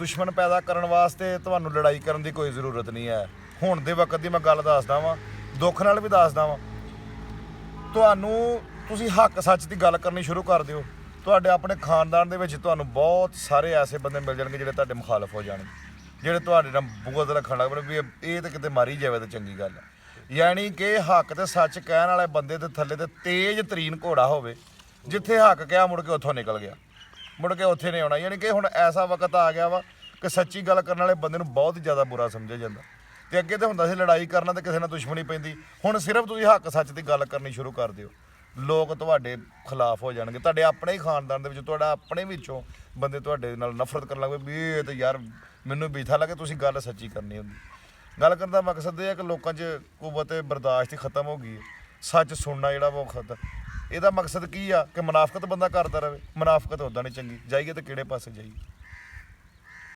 ਦੁਸ਼ਮਣ ਪੈਦਾ ਕਰਨ ਵਾਸਤੇ ਤੁਹਾਨੂੰ ਲੜਾਈ ਕਰਨ ਦੀ ਕੋਈ ਜ਼ਰੂਰਤ ਨਹੀਂ ਹੈ। ਹੁਣ ਦੇ ਵਕਤ ਦੀ ਮੈਂ ਗੱਲ ਦੱਸਦਾ ਵਾਂ, ਦੁੱਖ ਨਾਲ ਵੀ ਦੱਸਦਾ ਵਾਂ। ਤੁਸੀਂ ਹੱਕ ਸੱਚ ਦੀ ਗੱਲ ਕਰਨੀ ਸ਼ੁਰੂ ਕਰ ਦਿਓ, ਤੁਹਾਡੇ ਆਪਣੇ ਖਾਨਦਾਨ ਦੇ ਵਿੱਚ ਤੁਹਾਨੂੰ ਬਹੁਤ ਸਾਰੇ ਐਸੇ ਬੰਦੇ ਮਿਲ ਜਾਣਗੇ ਜਿਹੜੇ ਤੁਹਾਡੇ ਮੁਖਾਲਫ ਹੋ ਜਾਣਗੇ, ਜਿਹੜੇ ਤੁਹਾਡੇ ਨਾਲ ਬੁਗਤ ਰੱਖਣ ਲੱਗ ਪਏ ਵੀ ਇਹ ਤਾਂ ਕਿਤੇ ਮਾਰੀ ਜਾਵੇ ਤਾਂ ਚੰਗੀ ਗੱਲ ਹੈ। ਯਾਨੀ ਕਿ ਹੱਕ ਤੇ ਸੱਚ ਕਹਿਣ ਵਾਲੇ ਬੰਦੇ ਦੇ ਥੱਲੇ ਤੇ ਤੇਜ਼ ਤਰੀਨ ਘੋੜਾ ਹੋਵੇ, ਜਿੱਥੇ ਹੱਕ ਕਿਹਾ ਮੁੜ ਕੇ ਉੱਥੋਂ ਨਿਕਲ ਗਿਆ, ਮੁੜ ਕੇ ਉੱਥੇ ਨਹੀਂ ਆਉਣਾ। ਯਾਨੀ ਕਿ ਹੁਣ ਐਸਾ ਵਕਤ ਆ ਗਿਆ ਵਾ ਕਿ ਸੱਚੀ ਗੱਲ ਕਰਨ ਵਾਲੇ ਬੰਦੇ ਨੂੰ ਬਹੁਤ ਹੀ ਜ਼ਿਆਦਾ ਬੁਰਾ ਸਮਝਿਆ ਜਾਂਦਾ। ਤੇ ਅੱਗੇ ਤਾਂ ਹੁੰਦਾ ਸੀ ਲੜਾਈ ਕਰਨਾ ਤੇ ਕਿਸੇ ਨਾਲ ਦੁਸ਼ਮਣੀ ਪੈਂਦੀ, ਹੁਣ ਸਿਰਫ ਤੁਸੀਂ ਹੱਕ ਸੱਚ ਦੀ ਗੱਲ ਕਰਨੀ ਸ਼ੁਰੂ ਕਰ ਦਿਓ, ਲੋਕ ਤੁਹਾਡੇ ਖਿਲਾਫ ਹੋ ਜਾਣਗੇ। ਤੁਹਾਡੇ ਆਪਣੇ ਹੀ ਖਾਨਦਾਨ ਦੇ ਵਿੱਚ, ਤੁਹਾਡਾ ਆਪਣੇ ਵਿੱਚੋਂ ਬੰਦੇ ਤੁਹਾਡੇ ਨਾਲ ਨਫ਼ਰਤ ਕਰਨ ਲੱਗ ਪਏ ਵੀ ਇਹ ਤਾਂ ਯਾਰ ਮੈਨੂੰ ਬੀਠਾ ਲੱਗੇ। ਤੁਸੀਂ ਗੱਲ ਸੱਚੀ ਕਰਨੀ ਹੁੰਦੀ। ਗੱਲ ਕਰਨ ਦਾ ਮਕਸਦ ਇਹ ਹੈ ਕਿ ਲੋਕਾਂ 'ਚ ਕੁਵਤ ਬਰਦਾਸ਼ਤ ਹੀ ਖਤਮ ਹੋ ਗਈ ਹੈ, ਸੱਚ ਸੁਣਨਾ ਜਿਹੜਾ ਉਹ ਖਤਮ। ਇਹਦਾ ਮਕਸਦ ਕੀ ਆ ਕਿ ਮੁਨਾਫਕਤ ਬੰਦਾ ਕਰਦਾ ਰਹੇ। ਮੁਨਾਫਕਤ ਉੱਦਾਂ ਨਹੀਂ ਚੰਗੀ, ਜਾਈਏ ਤਾਂ ਕਿਹੜੇ ਪਾਸੇ ਜਾਈਏ।